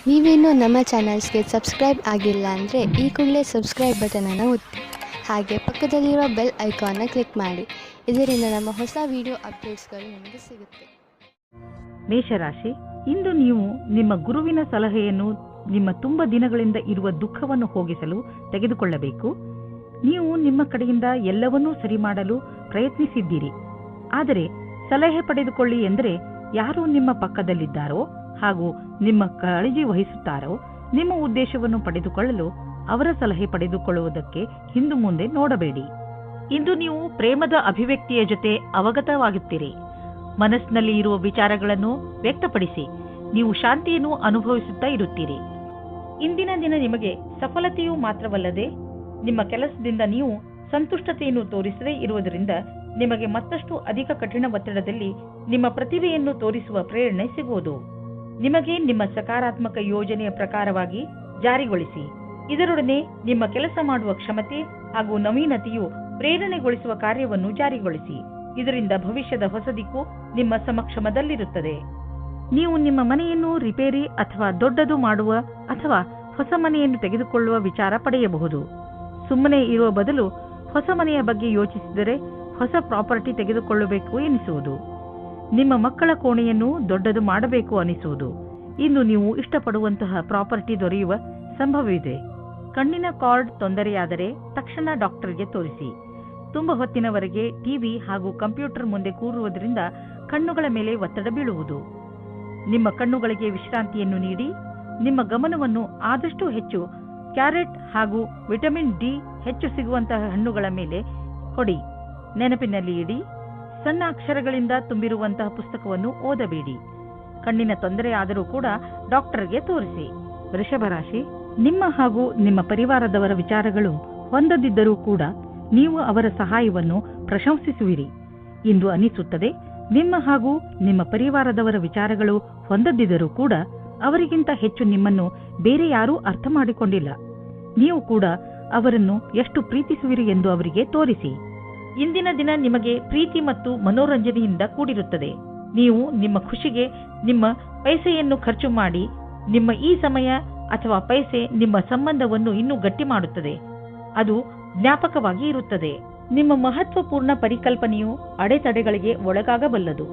ನೀವೇನೂ ನಮ್ಮ ಚಾನಲ್ಸ್ಗೆ ಸಬ್ಸ್ಕ್ರೈಬ್ ಆಗಿಲ್ಲ ಅಂದರೆ ಈ ಕೂಡಲೇ ಸಬ್ಸ್ಕ್ರೈಬ್ ಬಟನನ್ನು ಒತ್ತಿ, ಹಾಗೆ ಪಕ್ಕದಲ್ಲಿರುವ ಬೆಲ್ ಐಕಾನ್ನ ಕ್ಲಿಕ್ ಮಾಡಿ. ಇದರಿಂದ ನಮ್ಮ ಹೊಸ ವಿಡಿಯೋ ಅಪ್ಡೇಟ್ಸ್ಗಳು ನಿಮಗೆ ಸಿಗುತ್ತೆ. ಮೇಷರಾಶಿ, ಇಂದು ನೀವು ನಿಮ್ಮ ಗುರುವಿನ ಸಲಹೆಯನ್ನು ನಿಮ್ಮ ತುಂಬ ದಿನಗಳಿಂದ ಇರುವ ದುಃಖವನ್ನು ಹೋಗಿಸಲು ತೆಗೆದುಕೊಳ್ಳಬೇಕು. ನೀವು ನಿಮ್ಮ ಕಡೆಯಿಂದ ಎಲ್ಲವನ್ನೂ ಸರಿ ಮಾಡಲು ಪ್ರಯತ್ನಿಸಿದ್ದೀರಿ. ಆದರೆ ಸಲಹೆ ಪಡೆದುಕೊಳ್ಳಿ ಎಂದರೆ ಯಾರು ನಿಮ್ಮ ಪಕ್ಕದಲ್ಲಿದ್ದಾರೋ ಹಾಗೂ ನಿಮ್ಮ ಕಾಳಜಿ ವಹಿಸುತ್ತಾರೋ ನಿಮ್ಮ ಉದ್ದೇಶವನ್ನು ಪಡೆದುಕೊಳ್ಳಲು ಅವರ ಸಲಹೆ ಪಡೆದುಕೊಳ್ಳುವುದಕ್ಕೆ ಹಿಂದು ಮುಂದೆ ನೋಡಬೇಡಿ. ಇಂದು ನೀವು ಪ್ರೇಮದ ಅಭಿವ್ಯಕ್ತಿಯ ಜೊತೆ ಅವಗತವಾಗುತ್ತೀರಿ. ಮನಸ್ಸಿನಲ್ಲಿ ಇರುವ ವಿಚಾರಗಳನ್ನು ವ್ಯಕ್ತಪಡಿಸಿ ನೀವು ಶಾಂತಿಯನ್ನು ಅನುಭವಿಸುತ್ತಾ ಇರುತ್ತೀರಿ. ಇಂದಿನ ದಿನ ನಿಮಗೆ ಸಫಲತೆಯೂ ಮಾತ್ರವಲ್ಲದೆ ನಿಮ್ಮ ಕೆಲಸದಿಂದ ನೀವು ಸಂತುಷ್ಟತೆಯನ್ನು ತೋರಿಸದೇ ಇರುವುದರಿಂದ ನಿಮಗೆ ಮತ್ತಷ್ಟು ಅಧಿಕ ಕಠಿಣ ಒತ್ತಡದಲ್ಲಿ ನಿಮ್ಮ ಪ್ರತಿಭೆಯನ್ನು ತೋರಿಸುವ ಪ್ರೇರಣೆ ಸಿಗುವುದು. ನಿಮಗೆ ನಿಮ್ಮ ಸಕಾರಾತ್ಮಕ ಯೋಜನೆಯ ಪ್ರಕಾರವಾಗಿ ಜಾರಿಗೊಳಿಸಿ. ಇದರೊಡನೆ ನಿಮ್ಮ ಕೆಲಸ ಮಾಡುವ ಕ್ಷಮತೆ ಹಾಗೂ ನವೀನತೆಯು ಪ್ರೇರಣೆಗೊಳಿಸುವ ಕಾರ್ಯವನ್ನು ಜಾರಿಗೊಳಿಸಿ. ಇದರಿಂದ ಭವಿಷ್ಯದ ಹೊಸ ದಿಕ್ಕು ನಿಮ್ಮ ಸಮಕ್ಷಮದಲ್ಲಿರುತ್ತದೆ. ನೀವು ನಿಮ್ಮ ಮನೆಯನ್ನು ರಿಪೇರಿ ಅಥವಾ ದೊಡ್ಡದು ಮಾಡುವ ಅಥವಾ ಹೊಸ ಮನೆಯನ್ನು ತೆಗೆದುಕೊಳ್ಳುವ ವಿಚಾರ ಪಡೆಯಬಹುದು. ಸುಮ್ಮನೆ ಇರುವ ಬದಲು ಹೊಸ ಮನೆಯ ಬಗ್ಗೆ ಯೋಚಿಸಿದರೆ ಹೊಸ ಪ್ರಾಪರ್ಟಿ ತೆಗೆದುಕೊಳ್ಳಬೇಕು ಎನಿಸುವುದು. ನಿಮ್ಮ ಮಕ್ಕಳ ಕೋಣೆಯನ್ನು ದೊಡ್ಡದು ಮಾಡಬೇಕು ಅನಿಸುವುದು. ಇಂದು ನೀವು ಇಷ್ಟಪಡುವಂತಹ ಪ್ರಾಪರ್ಟಿ ದೊರೆಯುವ ಸಂಭವವಿದೆ. ಕಣ್ಣಿನ ಕಾರ್ಡ್ ತೊಂದರೆಯಾದರೆ ತಕ್ಷಣ ಡಾಕ್ಟರ್ಗೆ ತೋರಿಸಿ. ತುಂಬ ಹೊತ್ತಿನವರೆಗೆ ಟಿವಿ ಹಾಗೂ ಕಂಪ್ಯೂಟರ್ ಮುಂದೆ ಕೂರುವುದರಿಂದ ಕಣ್ಣುಗಳ ಮೇಲೆ ಒತ್ತಡ ಬೀಳುವುದು. ನಿಮ್ಮ ಕಣ್ಣುಗಳಿಗೆ ವಿಶ್ರಾಂತಿಯನ್ನು ನೀಡಿ ನಿಮ್ಮ ಗಮನವನ್ನು ಆದಷ್ಟು ಹೆಚ್ಚು ಕ್ಯಾರೆಟ್ ಹಾಗೂ ವಿಟಮಿನ್ ಡಿ ಹೆಚ್ಚು ಸಿಗುವಂತಹ ಹಣ್ಣುಗಳ ಮೇಲೆ ಕೊಡಿ. ನೆನಪಿನಲ್ಲಿ ಇಡಿ, ಸಣ್ಣ ಅಕ್ಷರಗಳಿಂದ ತುಂಬಿರುವಂತಹ ಪುಸ್ತಕವನ್ನು ಓದಬೇಡಿ. ಕಣ್ಣಿನ ತೊಂದರೆ ಆದರೂ ಕೂಡ ಡಾಕ್ಟರ್ಗೆ ತೋರಿಸಿ. ವೃಷಭ ರಾಶಿ, ನಿಮ್ಮ ಹಾಗೂ ನಿಮ್ಮ ಪರಿವಾರದವರ ವಿಚಾರಗಳು ಹೊಂದದಿದ್ದರೂ ಕೂಡ ನೀವು ಅವರ ಸಹಾಯವನ್ನು ಪ್ರಶಂಸಿಸುವಿರಿ. ಇಂದು ಅನಿಸುತ್ತದೆ ನಿಮ್ಮ ಹಾಗೂ ನಿಮ್ಮ ಪರಿವಾರದವರ ವಿಚಾರಗಳು ಹೊಂದದಿದ್ದರೂ ಕೂಡ ಅವರಿಗಿಂತ ಹೆಚ್ಚು ನಿಮ್ಮನ್ನು ಬೇರೆ ಯಾರೂ ಅರ್ಥ ಮಾಡಿಕೊಂಡಿಲ್ಲ. ನೀವು ಕೂಡ ಅವರನ್ನು ಎಷ್ಟು ಪ್ರೀತಿಸುವಿರಿ ಎಂದು ಅವರಿಗೆ ತೋರಿಸಿ. ಇಂದಿನ ದಿನ ನಿಮಗೆ ಪ್ರೀತಿ ಮತ್ತು ಮನೋರಂಜನೆಯಿಂದ ಕೂಡಿರುತ್ತದೆ. ನೀವು ನಿಮ್ಮ ಖುಷಿಗೆ ನಿಮ್ಮ ಪೈಸೆಯನ್ನು ಖರ್ಚು ಮಾಡಿ. ನಿಮ್ಮ ಈ ಸಮಯ ಅಥವಾ ಪೈಸೆ ನಿಮ್ಮ ಸಂಬಂಧವನ್ನು ಇನ್ನೂ ಗಟ್ಟಿ ಮಾಡುತ್ತದೆ. ಅದು ಜ್ಞಾಪಕವಾಗಿ ಇರುತ್ತದೆ. ನಿಮ್ಮ ಮಹತ್ವಪೂರ್ಣ ಪರಿಕಲ್ಪನೆಯು ಅಡೆತಡೆಗಳಿಗೆ ಒಳಗಾಗಬಲ್ಲದು.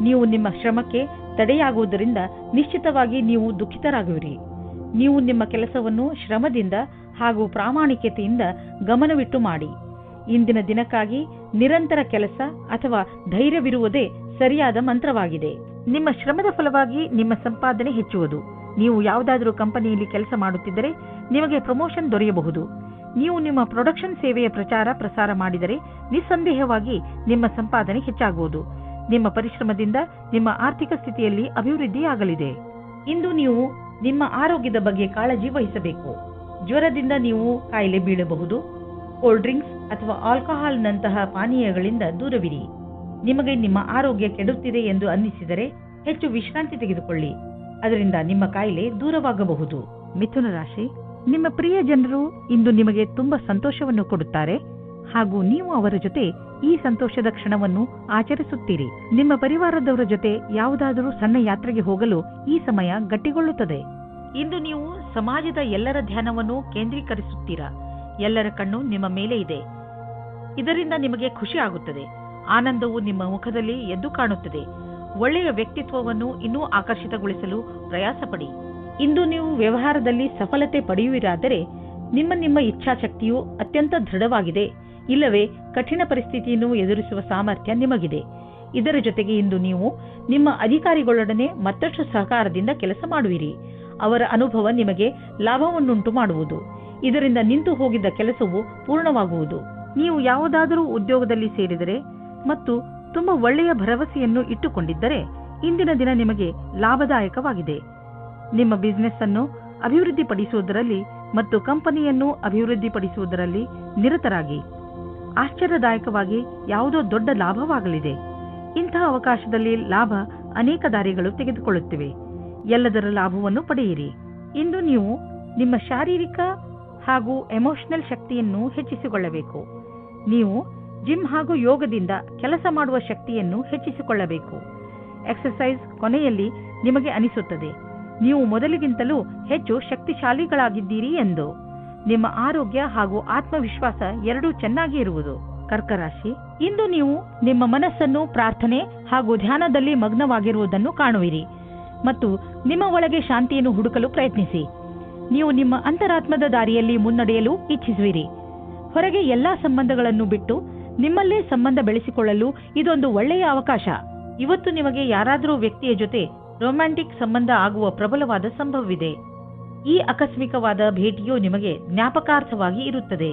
ನೀವು ನಿಮ್ಮ ಶ್ರಮಕ್ಕೆ ತಡೆಯಾಗುವುದರಿಂದ ನಿಶ್ಚಿತವಾಗಿ ನೀವು ದುಃಖಿತರಾಗುವಿರಿ. ನೀವು ನಿಮ್ಮ ಕೆಲಸವನ್ನು ಶ್ರಮದಿಂದ ಹಾಗೂ ಪ್ರಾಮಾಣಿಕತೆಯಿಂದ ಗಮನವಿಟ್ಟು ಮಾಡಿ. ಇಂದಿನ ದಿನಕ್ಕಾಗಿ ನಿರಂತರ ಕೆಲಸ ಅಥವಾ ಧೈರ್ಯವಿರುವುದೇ ಸರಿಯಾದ ಮಂತ್ರವಾಗಿದೆ. ನಿಮ್ಮ ಶ್ರಮದ ಫಲವಾಗಿ ನಿಮ್ಮ ಸಂಪಾದನೆ ಹೆಚ್ಚುವುದು. ನೀವು ಯಾವುದಾದರೂ ಕಂಪನಿಯಲ್ಲಿ ಕೆಲಸ ಮಾಡುತ್ತಿದ್ದರೆ ನಿಮಗೆ ಪ್ರಮೋಷನ್ ದೊರೆಯಬಹುದು. ನೀವು ನಿಮ್ಮ ಪ್ರೊಡಕ್ಷನ್ ಸೇವೆಯ ಪ್ರಸಾರ ಮಾಡಿದರೆ ನಿಸ್ಸಂದೇಹವಾಗಿ ನಿಮ್ಮ ಸಂಪಾದನೆ ಹೆಚ್ಚಾಗುವುದು. ನಿಮ್ಮ ಪರಿಶ್ರಮದಿಂದ ನಿಮ್ಮ ಆರ್ಥಿಕ ಸ್ಥಿತಿಯಲ್ಲಿ ಅಭಿವೃದ್ಧಿಯಾಗಲಿದೆ. ಇಂದು ನೀವು ನಿಮ್ಮ ಆರೋಗ್ಯದ ಬಗ್ಗೆ ಕಾಳಜಿ ವಹಿಸಬೇಕು. ಜ್ವರದಿಂದ ನೀವು ಕಾಯಿಲೆ ಬೀಳಬಹುದು. ಕೋಲ್ಡ್ ಡ್ರಿಂಕ್ಸ್ ಅಥವಾ ಆಲ್ಕೋಹಾಲ್ನಂತಹ ಪಾನೀಯಗಳಿಂದ ದೂರವಿರಿ. ನಿಮಗೆ ನಿಮ್ಮ ಆರೋಗ್ಯ ಕೆಡುತ್ತಿದೆ ಎಂದು ಅನ್ನಿಸಿದರೆ ಹೆಚ್ಚು ವಿಶ್ರಾಂತಿ ತೆಗೆದುಕೊಳ್ಳಿ. ಅದರಿಂದ ನಿಮ್ಮ ಕಾಯಿಲೆ ದೂರವಾಗಬಹುದು. ಮಿಥುನ ರಾಶಿ, ನಿಮ್ಮ ಪ್ರಿಯ ಜನರು ಇಂದು ನಿಮಗೆ ತುಂಬಾ ಸಂತೋಷವನ್ನು ಕೊಡುತ್ತಾರೆ ಹಾಗೂ ನೀವು ಅವರ ಜೊತೆ ಈ ಸಂತೋಷದ ಕ್ಷಣವನ್ನು ಆಚರಿಸುತ್ತೀರಿ. ನಿಮ್ಮ ಪರಿವಾರದವರ ಜೊತೆ ಯಾವುದಾದರೂ ಸಣ್ಣ ಯಾತ್ರೆಗೆ ಹೋಗಲು ಈ ಸಮಯ ಗಟ್ಟಿಗೊಳ್ಳುತ್ತದೆ. ಇಂದು ನೀವು ಸಮಾಜದ ಎಲ್ಲರ ಧ್ಯಾನವನ್ನು ಕೇಂದ್ರೀಕರಿಸುತ್ತೀರಾ. ಎಲ್ಲರ ಕಣ್ಣು ನಿಮ್ಮ ಮೇಲೆ ಇದೆ. ಇದರಿಂದ ನಿಮಗೆ ಖುಷಿ ಆಗುತ್ತದೆ. ಆನಂದವು ನಿಮ್ಮ ಮುಖದಲ್ಲಿ ಎದ್ದು ಕಾಣುತ್ತದೆ. ಒಳ್ಳೆಯ ವ್ಯಕ್ತಿತ್ವವನ್ನು ಇನ್ನೂ ಆಕರ್ಷಿತಗೊಳಿಸಲು ಪ್ರಯಾಸ ಪಡಿ. ಇಂದು ನೀವು ವ್ಯವಹಾರದಲ್ಲಿ ಸಫಲತೆ ಪಡೆಯುವಿರಾದರೆ ನಿಮ್ಮ ಇಚ್ಛಾಶಕ್ತಿಯು ಅತ್ಯಂತ ದೃಢವಾಗಿದೆ. ಇಲ್ಲವೇ ಕಠಿಣ ಪರಿಸ್ಥಿತಿಯನ್ನು ಎದುರಿಸುವ ಸಾಮರ್ಥ್ಯ ನಿಮಗಿದೆ. ಇದರ ಜೊತೆಗೆ ಇಂದು ನೀವು ನಿಮ್ಮ ಅಧಿಕಾರಿಗಳೊಡನೆ ಮತ್ತಷ್ಟು ಸಹಕಾರದಿಂದ ಕೆಲಸ ಮಾಡುವಿರಿ. ಅವರ ಅನುಭವ ನಿಮಗೆ ಲಾಭವನ್ನುಂಟು ಮಾಡುವುದು. ಇದರಿಂದ ನಿಂತು ಹೋಗಿದ್ದ ಕೆಲಸವು ಪೂರ್ಣವಾಗುವುದು. ನೀವು ಯಾವುದಾದರೂ ಉದ್ಯೋಗದಲ್ಲಿ ಸೇರಿದರೆ ಮತ್ತು ತುಂಬಾ ಒಳ್ಳೆಯ ಭರವಸೆಯನ್ನು ಇಟ್ಟುಕೊಂಡಿದ್ದರೆ ಇಂದಿನ ದಿನ ನಿಮಗೆ ಲಾಭದಾಯಕವಾಗಿದೆ. ನಿಮ್ಮ ಬಿಸಿನೆಸ್ ಅನ್ನು ಅಭಿವೃದ್ಧಿಪಡಿಸುವುದರಲ್ಲಿ ಮತ್ತು ಕಂಪನಿಯನ್ನು ಅಭಿವೃದ್ಧಿಪಡಿಸುವುದರಲ್ಲಿ ನಿರತರಾಗಿ. ಆಶ್ಚರ್ಯದಾಯಕವಾಗಿ ಯಾವುದೋ ದೊಡ್ಡ ಲಾಭವಾಗಲಿದೆ. ಇಂತಹ ಅವಕಾಶದಲ್ಲಿ ಲಾಭ ಅನೇಕ ದಾರಿಗಳು ತೆಗೆದುಕೊಳ್ಳುತ್ತಿವೆ. ಎಲ್ಲದರ ಲಾಭವನ್ನು ಪಡೆಯಿರಿ. ಇಂದು ನೀವು ನಿಮ್ಮ ಶಾರೀರಿಕ ಹಾಗೂ ಎಮೋಷನಲ್ ಶಕ್ತಿಯನ್ನು ಹೆಚ್ಚಿಸಿಕೊಳ್ಳಬೇಕು. ನೀವು ಜಿಮ್ ಹಾಗೂ ಯೋಗದಿಂದ ಕೆಲಸ ಮಾಡುವ ಶಕ್ತಿಯನ್ನು ಹೆಚ್ಚಿಸಿಕೊಳ್ಳಬೇಕು. ಎಕ್ಸರ್ಸೈಸ್ ಕೊನೆಯಲ್ಲಿ ನಿಮಗೆ ಅನಿಸುತ್ತದೆ ನೀವು ಮೊದಲಿಗಿಂತಲೂ ಹೆಚ್ಚು ಶಕ್ತಿಶಾಲಿಗಳಾಗಿದ್ದೀರಿ ಎಂದು. ನಿಮ್ಮ ಆರೋಗ್ಯ ಹಾಗೂ ಆತ್ಮವಿಶ್ವಾಸ ಎರಡೂ ಚೆನ್ನಾಗಿ ಇರುವುದು. ಕರ್ಕ ರಾಶಿ, ಇಂದು ನೀವು ನಿಮ್ಮ ಮನಸ್ಸನ್ನು ಪ್ರಾರ್ಥನೆ ಹಾಗೂ ಧ್ಯಾನದಲ್ಲಿ ಮಗ್ನವಾಗಿರುವುದನ್ನು ಕಾಣುವಿರಿ ಮತ್ತು ನಿಮ್ಮ ಒಳಗೆ ಶಾಂತಿಯನ್ನು ಹುಡುಕಲು ಪ್ರಯತ್ನಿಸಿ. ನೀವು ನಿಮ್ಮ ಅಂತರಾತ್ಮದ ದಾರಿಯಲ್ಲಿ ಮುನ್ನಡೆಯಲು ಇಚ್ಛಿಸುವಿರಿ. ಹೊರಗೆ ಎಲ್ಲಾ ಸಂಬಂಧಗಳನ್ನು ಬಿಟ್ಟು ನಿಮ್ಮಲ್ಲೇ ಸಂಬಂಧ ಬೆಳೆಸಿಕೊಳ್ಳಲು ಇದೊಂದು ಒಳ್ಳೆಯ ಅವಕಾಶ. ಇವತ್ತು ನಿಮಗೆ ಯಾರಾದರೂ ವ್ಯಕ್ತಿಯ ಜೊತೆ ರೊಮ್ಯಾಂಟಿಕ್ ಸಂಬಂಧ ಆಗುವ ಪ್ರಬಲವಾದ ಸಂಭವವಿದೆ. ಈ ಆಕಸ್ಮಿಕವಾದ ಭೇಟಿಯು ನಿಮಗೆ ಜ್ಞಾಪಕಾರ್ಥವಾಗಿ ಇರುತ್ತದೆ.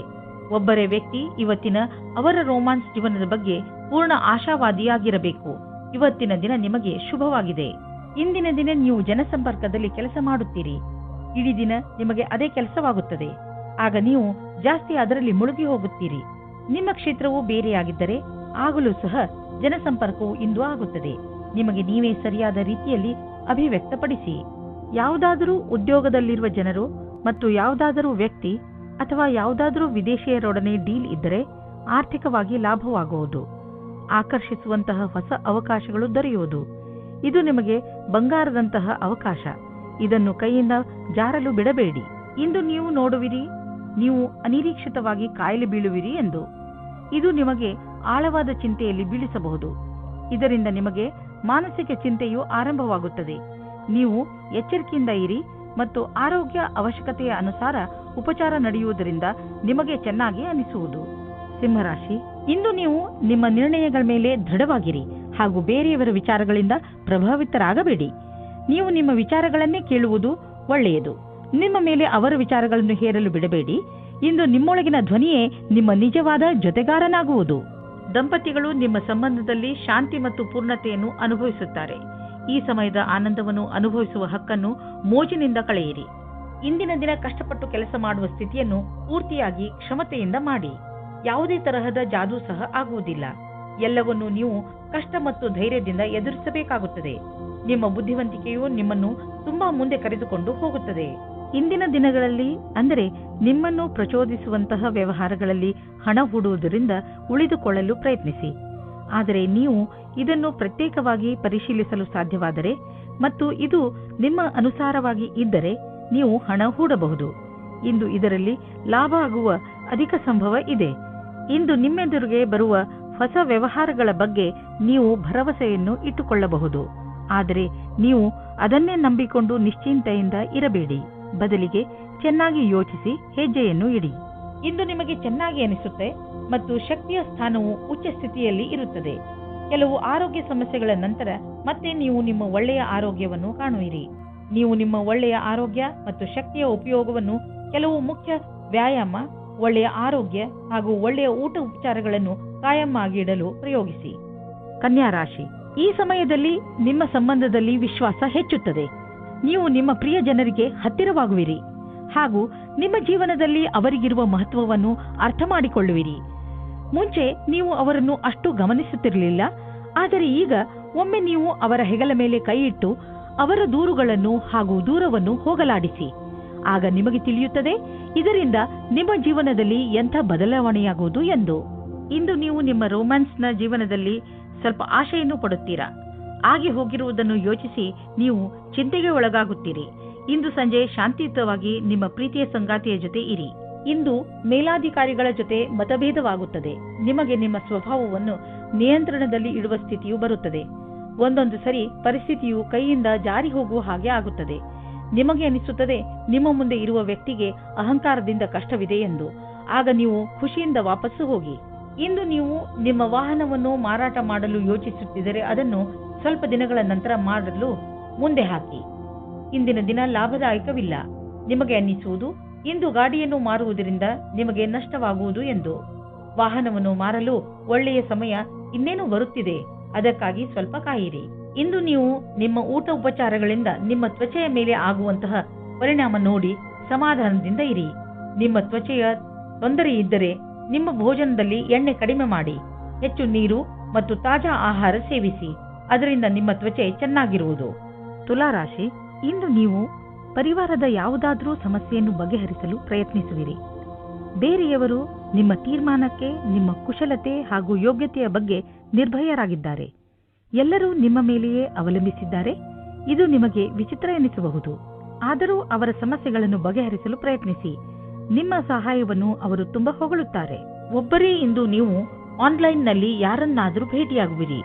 ಒಬ್ಬರೇ ವ್ಯಕ್ತಿ ಇವತ್ತಿನ ಅವರ ರೋಮಾನ್ಸ್ ಜೀವನದ ಬಗ್ಗೆ ಪೂರ್ಣ ಆಶಾವಾದಿಯಾಗಿರಬೇಕು. ಇವತ್ತಿನ ದಿನ ನಿಮಗೆ ಶುಭವಾಗಿದೆ. ಇಂದಿನ ದಿನ ನೀವು ಜನಸಂಪರ್ಕದಲ್ಲಿ ಕೆಲಸ ಮಾಡುತ್ತೀರಿ. ಇಡೀ ದಿನ ನಿಮಗೆ ಅದೇ ಕೆಲಸವಾಗುತ್ತದೆ. ಆಗ ನೀವು ಜಾಸ್ತಿ ಅದರಲ್ಲಿ ಮುಳುಗಿ ಹೋಗುತ್ತೀರಿ. ನಿಮ್ಮ ಕ್ಷೇತ್ರವು ಬೇರೆಯಾಗಿದ್ದರೆ ಆಗಲೂ ಸಹ ಜನಸಂಪರ್ಕವು ಇಂದು ಆಗುತ್ತದೆ. ನಿಮಗೆ ನೀವೇ ಸರಿಯಾದ ರೀತಿಯಲ್ಲಿ ಅಭಿವ್ಯಕ್ತಪಡಿಸಿ. ಯಾವುದಾದರೂ ಉದ್ಯೋಗದಲ್ಲಿರುವ ಜನರು ಮತ್ತು ಯಾವುದಾದರೂ ವ್ಯಕ್ತಿ ಅಥವಾ ಯಾವುದಾದರೂ ವಿದೇಶಿಯರೊಡನೆ ಡೀಲ್ ಇದ್ದರೆ ಆರ್ಥಿಕವಾಗಿ ಲಾಭವಾಗುವುದು. ಆಕರ್ಷಿಸುವಂತಹ ಹೊಸ ಅವಕಾಶಗಳು ದೊರೆಯುವುದು. ಇದು ನಿಮಗೆ ಬಂಗಾರದಂತಹ ಅವಕಾಶ. ಇದನ್ನು ಕೈಯಿಂದ ಜಾರಲು ಬಿಡಬೇಡಿ. ಇಂದು ನೀವು ನೋಡುವಿರಿ, ನೀವು ಅನಿರೀಕ್ಷಿತವಾಗಿ ಕಾಯಿಲೆ ಬೀಳುವಿರಿ ಎಂದು. ಇದು ನಿಮಗೆ ಆಳವಾದ ಚಿಂತೆಯಲ್ಲಿ ಬೀಳಿಸಬಹುದು. ಇದರಿಂದ ನಿಮಗೆ ಮಾನಸಿಕ ಚಿಂತೆಯು ಆರಂಭವಾಗುತ್ತದೆ. ನೀವು ಎಚ್ಚರಿಕೆಯಿಂದ ಇರಿ ಮತ್ತು ಆರೋಗ್ಯ ಅವಶ್ಯಕತೆಯ ಅನುಸಾರ ಉಪಚಾರ ನಡೆಯುವುದರಿಂದ ನಿಮಗೆ ಚೆನ್ನಾಗಿ ಅನಿಸುವುದು. ಸಿಂಹರಾಶಿ, ಇಂದು ನೀವು ನಿಮ್ಮ ನಿರ್ಣಯಗಳ ಮೇಲೆ ದೃಢವಾಗಿರಿ ಹಾಗೂ ಬೇರೆಯವರ ವಿಚಾರಗಳಿಂದ ಪ್ರಭಾವಿತರಾಗಬೇಡಿ. ನೀವು ನಿಮ್ಮ ವಿಚಾರಗಳನ್ನೇ ಕೇಳುವುದು ಒಳ್ಳೆಯದು. ನಿಮ್ಮ ಮೇಲೆ ಅವರ ವಿಚಾರಗಳನ್ನು ಹೇರಲು ಬಿಡಬೇಡಿ. ಇಂದು ನಿಮ್ಮೊಳಗಿನ ಧ್ವನಿಯೇ ನಿಮ್ಮ ನಿಜವಾದ ಜೊತೆಗಾರನಾಗುವುದು. ದಂಪತಿಗಳು ನಿಮ್ಮ ಸಂಬಂಧದಲ್ಲಿ ಶಾಂತಿ ಮತ್ತು ಪೂರ್ಣತೆಯನ್ನು ಅನುಭವಿಸುತ್ತಾರೆ. ಈ ಸಮಯದ ಆನಂದವನ್ನು ಅನುಭವಿಸುವ ಹಕ್ಕನ್ನು ಮೋಜಿನಿಂದ ಕಳೆಯಿರಿ. ಇಂದಿನ ದಿನ ಕಷ್ಟಪಟ್ಟು ಕೆಲಸ ಮಾಡುವ ಸ್ಥಿತಿಯನ್ನು ಪೂರ್ತಿಯಾಗಿ ಕ್ಷಮತೆಯಿಂದ ಮಾಡಿ. ಯಾವುದೇ ತರಹದ ಜಾದೂ ಸಹ ಆಗುವುದಿಲ್ಲ. ಎಲ್ಲವನ್ನೂ ನೀವು ಕಷ್ಟ ಮತ್ತು ಧೈರ್ಯದಿಂದ ಎದುರಿಸಬೇಕಾಗುತ್ತದೆ. ನಿಮ್ಮ ಬುದ್ಧಿವಂತಿಕೆಯು ನಿಮ್ಮನ್ನು ತುಂಬಾ ಮುಂದೆ ಕರೆದುಕೊಂಡು ಹೋಗುತ್ತದೆ. ಇಂದಿನ ದಿನಗಳಲ್ಲಿ ಅಂದರೆ ನಿಮ್ಮನ್ನು ಪ್ರಚೋದಿಸುವಂತಹ ವ್ಯವಹಾರಗಳಲ್ಲಿ ಹಣ ಹೂಡುವುದರಿಂದ ಉಳಿದುಕೊಳ್ಳಲು ಪ್ರಯತ್ನಿಸಿ. ಆದರೆ ನೀವು ಇದನ್ನು ಪ್ರತ್ಯೇಕವಾಗಿ ಪರಿಶೀಲಿಸಲು ಸಾಧ್ಯವಾದರೆ ಮತ್ತು ಇದು ನಿಮ್ಮ ಅನುಸಾರವಾಗಿ ಇದ್ದರೆ ನೀವು ಹಣ ಹೂಡಬಹುದು. ಇಂದು ಇದರಲ್ಲಿ ಲಾಭ ಆಗುವ ಅಧಿಕ ಸಂಭವ ಇದೆ. ಇಂದು ನಿಮ್ಮೆದುರಿಗೆ ಬರುವ ಹೊಸ ವ್ಯವಹಾರಗಳ ಬಗ್ಗೆ ನೀವು ಭರವಸೆಯನ್ನು ಇಟ್ಟುಕೊಳ್ಳಬಹುದು. ಆದರೆ ನೀವು ಅದನ್ನೇ ನಂಬಿಕೊಂಡು ನಿಶ್ಚಿಂತೆಯಿಂದ ಇರಬೇಡಿ. ಬದಲಿಗೆ ಚೆನ್ನಾಗಿ ಯೋಚಿಸಿ ಹೆಜ್ಜೆಯನ್ನು ಇಡಿ. ಇಂದು ನಿಮಗೆ ಚೆನ್ನಾಗಿ ಅನಿಸುತ್ತೆ ಮತ್ತು ಶಕ್ತಿಯ ಸ್ಥಾನವು ಉಚ್ಚ ಸ್ಥಿತಿಯಲ್ಲಿ ಇರುತ್ತದೆ. ಕೆಲವು ಆರೋಗ್ಯ ಸಮಸ್ಯೆಗಳ ನಂತರ ಮತ್ತೆ ನೀವು ನಿಮ್ಮ ಒಳ್ಳೆಯ ಆರೋಗ್ಯವನ್ನು ಕಾಣುವಿರಿ. ನೀವು ನಿಮ್ಮ ಒಳ್ಳೆಯ ಆರೋಗ್ಯ ಮತ್ತು ಶಕ್ತಿಯ ಉಪಯೋಗವನ್ನು ಕೆಲವು ಮುಖ್ಯ ವ್ಯಾಯಾಮ, ಒಳ್ಳೆಯ ಆರೋಗ್ಯ ಹಾಗೂ ಒಳ್ಳೆಯ ಊಟ ಉಪಚಾರಗಳನ್ನು ಕಾಯಂ ಆಗಿ ಇಡಲು ಪ್ರಯೋಗಿಸಿ. ಕನ್ಯಾ ರಾಶಿ, ಈ ಸಮಯದಲ್ಲಿ ನಿಮ್ಮ ಸಂಬಂಧದಲ್ಲಿ ವಿಶ್ವಾಸ ಹೆಚ್ಚುತ್ತದೆ. ನೀವು ನಿಮ್ಮ ಪ್ರಿಯ ಜನರಿಗೆ ಹತ್ತಿರವಾಗುವಿರಿ ಹಾಗೂ ನಿಮ್ಮ ಜೀವನದಲ್ಲಿ ಅವರಿಗಿರುವ ಮಹತ್ವವನ್ನು ಅರ್ಥ ಮಾಡಿಕೊಳ್ಳುವಿರಿ. ಮುಂಚೆ ನೀವು ಅವರನ್ನು ಅಷ್ಟು ಗಮನಿಸುತ್ತಿರಲಿಲ್ಲ, ಆದರೆ ಈಗ ಒಮ್ಮೆ ನೀವು ಅವರ ಹೆಗಲ ಮೇಲೆ ಕೈ ಇಟ್ಟು ಅವರ ದೂರುಗಳನ್ನು ಹಾಗೂ ದೂರವನ್ನು ಹೋಗಲಾಡಿಸಿ. ಆಗ ನಿಮಗೆ ತಿಳಿಯುತ್ತದೆ ಇದರಿಂದ ನಿಮ್ಮ ಜೀವನದಲ್ಲಿ ಎಂಥ ಬದಲಾವಣೆಯಾಗುವುದು ಎಂದು. ಇಂದು ನೀವು ನಿಮ್ಮ ರೊಮ್ಯಾನ್ಸ್ನ ಜೀವನದಲ್ಲಿ ಸ್ವಲ್ಪ ಆಶೆಯನ್ನು ಪಡುತ್ತೀರಾ. ಆಗಿ ಹೋಗಿರುವುದನ್ನು ಯೋಚಿಸಿ ನೀವು ಚಿಂತೆಗೆ ಒಳಗಾಗುತ್ತೀರಿ. ಇಂದು ಸಂಜೆ ಶಾಂತಿಯುತವಾಗಿ ನಿಮ್ಮ ಪ್ರೀತಿಯ ಸಂಗಾತಿಯ ಜೊತೆ ಇರಿ. ಇಂದು ಮೇಲಾಧಿಕಾರಿಗಳ ಜೊತೆ ಮತಭೇದವಾಗುತ್ತದೆ. ನಿಮಗೆ ನಿಮ್ಮ ಸ್ವಭಾವವನ್ನು ನಿಯಂತ್ರಣದಲ್ಲಿ ಇಡುವ ಸ್ಥಿತಿಯು ಬರುತ್ತದೆ. ಒಂದೊಂದು ಸರಿ ಪರಿಸ್ಥಿತಿಯು ಕೈಯಿಂದ ಜಾರಿ ಹೋಗುವ ಹಾಗೆ ಆಗುತ್ತದೆ. ನಿಮಗೆ ಅನಿಸುತ್ತದೆ ನಿಮ್ಮ ಮುಂದೆ ಇರುವ ವ್ಯಕ್ತಿಗೆ ಅಹಂಕಾರದಿಂದ ಕಷ್ಟವಿದೆ ಎಂದು. ಆಗ ನೀವು ಖುಷಿಯಿಂದ ವಾಪಸ್ಸು ಹೋಗಿ. ಇಂದು ನೀವು ನಿಮ್ಮ ವಾಹನವನ್ನು ಮಾರಾಟ ಮಾಡಲು ಯೋಚಿಸುತ್ತಿದ್ದರೆ ಅದನ್ನು ಸ್ವಲ್ಪ ದಿನಗಳ ನಂತರ ಮಾಡಲು ಮುಂದೆ ಹಾಕಿ. ಇಂದಿನ ದಿನ ಲಾಭದಾಯಕವಿಲ್ಲ. ನಿಮಗೆ ಅನ್ನಿಸುವುದು ಇಂದು ಗಾಡಿಯನ್ನು ಮಾರುವುದರಿಂದ ನಿಮಗೆ ನಷ್ಟವಾಗುವುದು ಎಂದು. ವಾಹನವನ್ನು ಮಾರಲು ಒಳ್ಳೆಯ ಸಮಯ ಇನ್ನೇನು ಬರುತ್ತಿದೆ, ಅದಕ್ಕಾಗಿ ಸ್ವಲ್ಪ ಕಾಯಿರಿ. ಇಂದು ನೀವು ನಿಮ್ಮ ಊಟ ಉಪಚಾರಗಳಿಂದ ನಿಮ್ಮ ತ್ವಚೆಯ ಮೇಲೆ ಆಗುವಂತಹ ಪರಿಣಾಮ ನೋಡಿ ಸಮಾಧಾನದಿಂದ ಇರಿ. ನಿಮ್ಮ ತ್ವಚೆಯ ತೊಂದರೆ ಇದ್ದರೆ ನಿಮ್ಮ ಭೋಜನದಲ್ಲಿ ಎಣ್ಣೆ ಕಡಿಮೆ ಮಾಡಿ. ಹೆಚ್ಚು ನೀರು ಮತ್ತು ತಾಜಾ ಆಹಾರ ಸೇವಿಸಿ. ಅದರಿಂದ ನಿಮ್ಮ ತ್ವಚೆ ಚೆನ್ನಾಗಿರುವುದು. ತುಲಾರಾಶಿ, ಇಂದು ನೀವು ಪರಿವಾರದ ಯಾವುದಾದರೂ ಸಮಸ್ಯೆಯನ್ನು ಬಗೆಹರಿಸಲು ಪ್ರಯತ್ನಿಸುವಿರಿ. ಬೇರೆಯವರು ನಿಮ್ಮ ತೀರ್ಮಾನಕ್ಕೆ, ನಿಮ್ಮ ಕುಶಲತೆ ಹಾಗೂ ಯೋಗ್ಯತೆಯ ಬಗ್ಗೆ ನಿರ್ಭಯರಾಗಿದ್ದಾರೆ. ಎಲ್ಲರೂ ನಿಮ್ಮ ಮೇಲೆಯೇ ಅವಲಂಬಿಸಿದ್ದಾರೆ. ಇದು ನಿಮಗೆ ವಿಚಿತ್ರ ಎನಿಸಬಹುದು. ಆದರೂ ಅವರ ಸಮಸ್ಯೆಗಳನ್ನು ಬಗೆಹರಿಸಲು ಪ್ರಯತ್ನಿಸಿ. ನಿಮ್ಮ ಸಹಾಯವನ್ನು ಅವರು ತುಂಬಾ ಹೊಗಳುತ್ತಾರೆ. ಒಬ್ಬರೇ ಇಂದು ನೀವು ಆನ್ಲೈನ್ನಲ್ಲಿ ಯಾರನ್ನಾದರೂ ಭೇಟಿಯಾಗುವಿರಿ.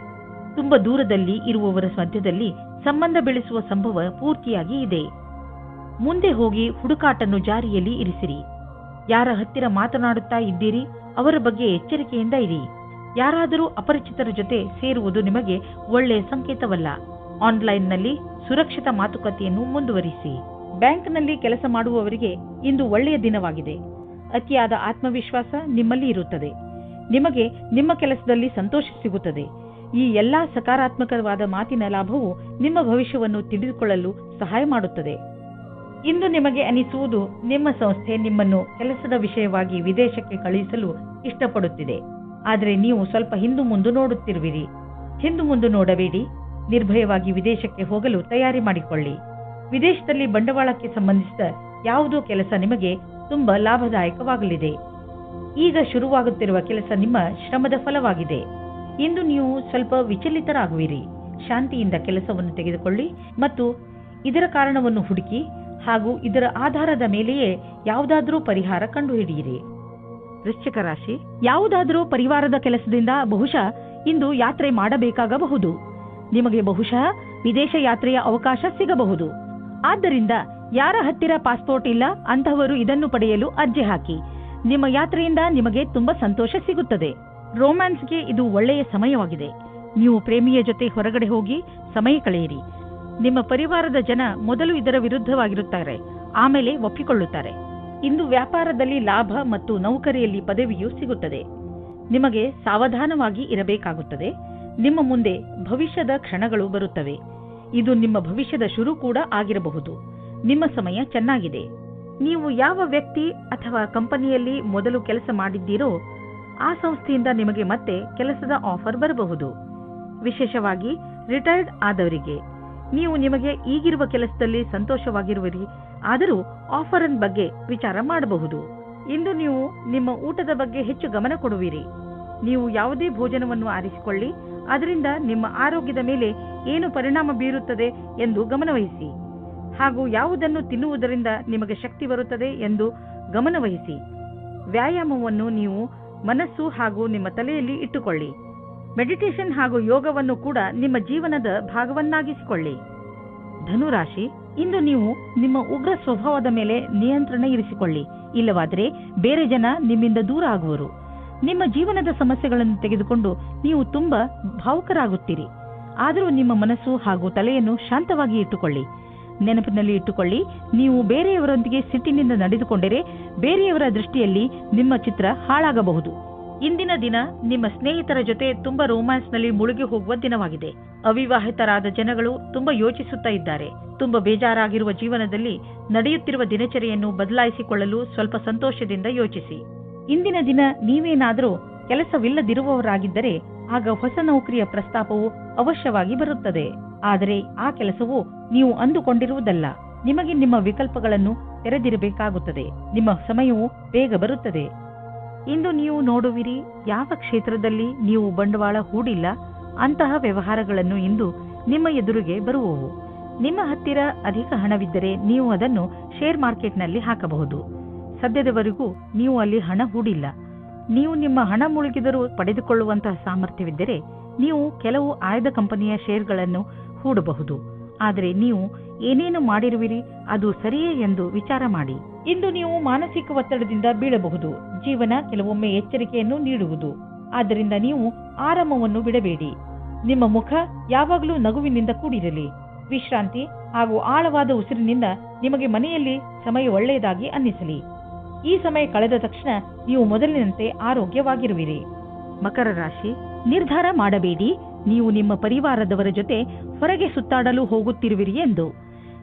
ತುಂಬಾ ದೂರದಲ್ಲಿ ಇರುವವರ ಮಧ್ಯದಲ್ಲಿ ಸಂಬಂಧ ಬೆಳೆಸುವ ಸಂಭವ ಪೂರ್ತಿಯಾಗಿ ಇದೆ. ಮುಂದೆ ಹೋಗಿ ಹುಡುಕಾಟನ್ನು ಜಾರಿಯಲ್ಲಿ ಇರಿಸಿರಿ. ಯಾರ ಹತ್ತಿರ ಮಾತನಾಡುತ್ತಾ ಇದ್ದೀರಿ ಅವರ ಬಗ್ಗೆ ಎಚ್ಚರಿಕೆಯಿಂದ ಇರಿ. ಯಾರಾದರೂ ಅಪರಿಚಿತರ ಜೊತೆ ಸೇರುವುದು ನಿಮಗೆ ಒಳ್ಳೆಯ ಸಂಕೇತವಲ್ಲ. ಆನ್ಲೈನ್ನಲ್ಲಿ ಸುರಕ್ಷಿತ ಮಾತುಕತೆಯನ್ನು ಮುಂದುವರಿಸಿ. ಬ್ಯಾಂಕ್ನಲ್ಲಿ ಕೆಲಸ ಮಾಡುವವರಿಗೆ ಇಂದು ಒಳ್ಳೆಯ ದಿನವಾಗಿದೆ. ಅತಿಯಾದ ಆತ್ಮವಿಶ್ವಾಸ ನಿಮ್ಮಲ್ಲಿ ಇರುತ್ತದೆ. ನಿಮಗೆ ನಿಮ್ಮ ಕೆಲಸದಲ್ಲಿ ಸಂತೋಷ ಸಿಗುತ್ತದೆ. ಈ ಎಲ್ಲಾ ಸಕಾರಾತ್ಮಕವಾದ ಮಾತಿನ ಲಾಭವು ನಿಮ್ಮ ಭವಿಷ್ಯವನ್ನು ತಿಳಿದುಕೊಳ್ಳಲು ಸಹಾಯ ಮಾಡುತ್ತದೆ. ಇಂದು ನಿಮಗೆ ಅನಿಸುವುದು ನಿಮ್ಮ ಸಂಸ್ಥೆ ನಿಮ್ಮನ್ನು ಕೆಲಸದ ವಿಷಯವಾಗಿ ವಿದೇಶಕ್ಕೆ ಕಳುಹಿಸಲು ಇಷ್ಟಪಡುತ್ತಿದೆ. ಆದರೆ ನೀವು ಸ್ವಲ್ಪ ಹಿಂದು ಮುಂದೆ ನೋಡುತ್ತಿರುವಿರಿ. ಹಿಂದು ಮುಂದೆ ನೋಡಬೇಡಿ. ನಿರ್ಭಯವಾಗಿ ವಿದೇಶಕ್ಕೆ ಹೋಗಲು ತಯಾರಿ ಮಾಡಿಕೊಳ್ಳಿ. ವಿದೇಶದಲ್ಲಿ ಬಂಡವಾಳಕ್ಕೆ ಸಂಬಂಧಿಸಿದ ಯಾವುದೋ ಕೆಲಸ ನಿಮಗೆ ತುಂಬಾ ಲಾಭದಾಯಕವಾಗಲಿದೆ. ಈಗ ಶುರುವಾಗುತ್ತಿರುವ ಕೆಲಸ ನಿಮ್ಮ ಶ್ರಮದ ಫಲವಾಗಿದೆ. ಇಂದು ನೀವು ಸ್ವಲ್ಪ ವಿಚಲಿತರಾಗುವಿರಿ. ಶಾಂತಿಯಿಂದ ಕೆಲಸವನ್ನು ತೆಗೆದುಕೊಳ್ಳಿ ಮತ್ತು ಇದರ ಕಾರಣವನ್ನು ಹುಡುಕಿ ಹಾಗೂ ಇದರ ಆಧಾರದ ಮೇಲೆಯೇ ಯಾವುದಾದರೂ ಪರಿಹಾರ ಕಂಡುಹಿಡಿಯಿರಿ. ವೃಶ್ಚಿಕ ರಾಶಿ, ಯಾವುದಾದರೂ ಪರಿವಾರದ ಕೆಲಸದಿಂದ ಬಹುಶಃ ಇಂದು ಯಾತ್ರೆ ಮಾಡಬೇಕಾಗಬಹುದು. ನಿಮಗೆ ಬಹುಶಃ ವಿದೇಶ ಯಾತ್ರೆಯ ಅವಕಾಶ ಸಿಗಬಹುದು. ಆದ್ದರಿಂದ ಯಾರ ಹತ್ತಿರ ಪಾಸ್ಪೋರ್ಟ್ ಇಲ್ಲ ಅಂತಹವರು ಇದನ್ನು ಪಡೆಯಲು ಅರ್ಜಿ ಹಾಕಿ. ನಿಮ್ಮ ಯಾತ್ರೆಯಿಂದ ನಿಮಗೆ ತುಂಬಾ ಸಂತೋಷ ಸಿಗುತ್ತದೆ. ರೋಮ್ಯಾನ್ಸ್ಗೆ ಇದು ಒಳ್ಳೆಯ ಸಮಯವಾಗಿದೆ. ನೀವು ಪ್ರೇಮಿಯ ಜೊತೆ ಹೊರಗಡೆ ಹೋಗಿ ಸಮಯ ಕಳೆಯಿರಿ. ನಿಮ್ಮ ಪರಿವಾರದ ಜನ ಮೊದಲು ಇದರ ವಿರುದ್ಧವಾಗಿರುತ್ತಾರೆ, ಆಮೇಲೆ ಒಪ್ಪಿಕೊಳ್ಳುತ್ತಾರೆ. ಇಂದು ವ್ಯಾಪಾರದಲ್ಲಿ ಲಾಭ ಮತ್ತು ನೌಕರಿಯಲ್ಲಿ ಪದವಿಯೂ ಸಿಗುತ್ತದೆ. ನಿಮಗೆ ಸಾವಧಾನವಾಗಿ ಇರಬೇಕಾಗುತ್ತದೆ. ನಿಮ್ಮ ಮುಂದೆ ಭವಿಷ್ಯದ ಕ್ಷಣಗಳು ಬರುತ್ತವೆ. ಇದು ನಿಮ್ಮ ಭವಿಷ್ಯದ ಶುರು ಕೂಡ ಆಗಿರಬಹುದು. ನಿಮ್ಮ ಸಮಯ ಚೆನ್ನಾಗಿದೆ. ನೀವು ಯಾವ ವ್ಯಕ್ತಿ ಅಥವಾ ಕಂಪನಿಯಲ್ಲಿ ಮೊದಲು ಕೆಲಸ ಮಾಡಿದ್ದೀರೋ ಆ ಸಂಸ್ಥೆಯಿಂದ ನಿಮಗೆ ಮತ್ತೆ ಕೆಲಸದ ಆಫರ್ ಬರಬಹುದು. ವಿಶೇಷವಾಗಿ ರಿಟೈರ್ಡ್ ಆದವರಿಗೆ ನೀವು ನಿಮಗೆ ಈಗಿರುವ ಕೆಲಸದಲ್ಲಿ ಸಂತೋಷವಾಗಿರುವಿರಿ, ಆದರೂ ಆಫರ್ ಬಗ್ಗೆ ವಿಚಾರ ಮಾಡಬಹುದು. ಇಂದು ನೀವು ನಿಮ್ಮ ಊಟದ ಬಗ್ಗೆ ಹೆಚ್ಚು ಗಮನ ಕೊಡುವಿರಿ. ನೀವು ಯಾವುದೇ ಭೋಜನವನ್ನು ಆರಿಸಿಕೊಳ್ಳಿ, ಅದರಿಂದ ನಿಮ್ಮ ಆರೋಗ್ಯದ ಮೇಲೆ ಏನು ಪರಿಣಾಮ ಬೀರುತ್ತದೆ ಎಂದು ಗಮನವಹಿಸಿ ಹಾಗೂ ಯಾವುದನ್ನು ತಿನ್ನುವುದರಿಂದ ನಿಮಗೆ ಶಕ್ತಿ ಬರುತ್ತದೆ ಎಂದು ಗಮನವಹಿಸಿ. ವ್ಯಾಯಾಮವನ್ನು ನೀವು ಮನಸ್ಸು ಹಾಗೂ ನಿಮ್ಮ ತಲೆಯಲ್ಲಿ ಇಟ್ಟುಕೊಳ್ಳಿ. ಮೆಡಿಟೇಷನ್ ಹಾಗೂ ಯೋಗವನ್ನು ಕೂಡ ನಿಮ್ಮ ಜೀವನದ ಭಾಗವನ್ನಾಗಿಸಿಕೊಳ್ಳಿ. ಧನುರಾಶಿ, ಇಂದು ನೀವು ನಿಮ್ಮ ಉಗ್ರ ಸ್ವಭಾವದ ಮೇಲೆ ನಿಯಂತ್ರಣ ಇರಿಸಿಕೊಳ್ಳಿ. ಇಲ್ಲವಾದರೆ ಬೇರೆ ಜನ ನಿಮ್ಮಿಂದ ದೂರ ಆಗುವರು. ನಿಮ್ಮ ಜೀವನದ ಸಮಸ್ಯೆಗಳನ್ನು ತೆಗೆದುಕೊಂಡು ನೀವು ತುಂಬಾ ಭಾವುಕರಾಗುತ್ತೀರಿ. ಆದರೂ ನಿಮ್ಮ ಮನಸ್ಸು ಹಾಗೂ ತಲೆಯನ್ನು ಶಾಂತವಾಗಿ ಇಟ್ಟುಕೊಳ್ಳಿ. ನೆನಪಿನಲ್ಲಿ ಇಟ್ಟುಕೊಳ್ಳಿ, ನೀವು ಬೇರೆಯವರೊಂದಿಗೆ ಸಿಟ್ಟಿನಿಂದ ನಡೆದುಕೊಂಡರೆ ಬೇರೆಯವರ ದೃಷ್ಟಿಯಲ್ಲಿ ನಿಮ್ಮ ಚಿತ್ರ ಹಾಳಾಗಬಹುದು. ಇಂದಿನ ದಿನ ನಿಮ್ಮ ಸ್ನೇಹಿತರ ಜೊತೆ ತುಂಬಾ ರೋಮ್ಯಾನ್ಸ್ನಲ್ಲಿ ಮುಳುಗಿ ಹೋಗುವ ದಿನವಾಗಿದೆ. ಅವಿವಾಹಿತರಾದ ಜನಗಳು ತುಂಬಾ ಯೋಚಿಸುತ್ತಾ ಇದ್ದಾರೆ. ತುಂಬಾ ಬೇಜಾರಾಗಿರುವ ಜೀವನದಲ್ಲಿ ನಡೆಯುತ್ತಿರುವ ದಿನಚರಿಯನ್ನು ಬದಲಾಯಿಸಿಕೊಳ್ಳಲು ಸ್ವಲ್ಪ ಸಂತೋಷದಿಂದ ಯೋಚಿಸಿ. ಇಂದಿನ ದಿನ ನೀವೇನಾದರೂ ಕೆಲಸವಿಲ್ಲದಿರುವವರಾಗಿದ್ದರೆ ಆಗ ಹೊಸ ನೌಕರಿಯ ಪ್ರಸ್ತಾಪವು ಅವಶ್ಯವಾಗಿ ಬರುತ್ತದೆ. ಆದರೆ ಆ ಕೆಲಸವು ನೀವು ಅಂದುಕೊಂಡಿರುವುದಲ್ಲ. ನಿಮಗೆ ನಿಮ್ಮ ವಿಕಲ್ಪಗಳನ್ನು ತೆರೆದಿರಬೇಕಾಗುತ್ತದೆ. ನಿಮ್ಮ ಸಮಯವು ಬೇಗ ಬರುತ್ತದೆ. ಇಂದು ನೀವು ನೋಡುವಿರಿ, ಯಾವ ಕ್ಷೇತ್ರದಲ್ಲಿ ನೀವು ಬಂಡವಾಳ ಹೂಡಿಲ್ಲ ಅಂತಹ ವ್ಯವಹಾರಗಳನ್ನು ಇಂದು ನಿಮ್ಮ ಎದುರಿಗೆ ಬರುವವು. ನಿಮ್ಮ ಹತ್ತಿರ ಅಧಿಕ ಹಣವಿದ್ದರೆ ನೀವು ಅದನ್ನು ಶೇರ್ ಮಾರ್ಕೆಟ್ನಲ್ಲಿ ಹಾಕಬಹುದು. ಸದ್ಯದವರೆಗೂ ನೀವು ಅಲ್ಲಿ ಹಣ ಹೂಡಿಲ್ಲ. ನೀವು ನಿಮ್ಮ ಹಣ ಮುಳುಗಿದರೂ ಪಡೆದುಕೊಳ್ಳುವಂತಹ ಸಾಮರ್ಥ್ಯವಿದ್ದರೆ ನೀವು ಕೆಲವು ಆಯ್ದ ಕಂಪನಿಯ ಶೇರ್ಗಳನ್ನು ಹೂಡಬಹುದು. ಆದರೆ ನೀವು ಏನೇನು ಮಾಡಿರುವಿರಿ ಅದು ಸರಿಯೇ ಎಂದು ವಿಚಾರ ಮಾಡಿ. ಇಂದು ನೀವು ಮಾನಸಿಕ ಒತ್ತಡದಿಂದ ಬೀಳಬಹುದು. ಜೀವನ ಕೆಲವೊಮ್ಮೆ ಎಚ್ಚರಿಕೆಯನ್ನು ನೀಡುವುದು. ಆದ್ದರಿಂದ ನೀವು ಆರಾಮವನ್ನು ಬಿಡಬೇಡಿ. ನಿಮ್ಮ ಮುಖ ಯಾವಾಗಲೂ ನಗುವಿನಿಂದ ಕೂಡಿರಲಿ. ವಿಶ್ರಾಂತಿ ಹಾಗೂ ಆಳವಾದ ಉಸಿರಿನಿಂದ ನಿಮಗೆ ಮನೆಯಲ್ಲಿ ಸಮಯ ಒಳ್ಳೆಯದಾಗಿ ಅನ್ನಿಸಲಿ. ಈ ಸಮಯ ಕಳೆದ ತಕ್ಷಣ ನೀವು ಮೊದಲಿನಂತೆ ಆರೋಗ್ಯವಾಗಿರುವಿರಿ. ಮಕರ ರಾಶಿ, ನಿರ್ಧಾರ ಮಾಡಬೇಡಿ ನೀವು ನಿಮ್ಮ ಪರಿವಾರದವರ ಜೊತೆ ಹೊರಗೆ ಸುತ್ತಾಡಲು ಹೋಗುತ್ತಿರುವಿರಿ ಎಂದು.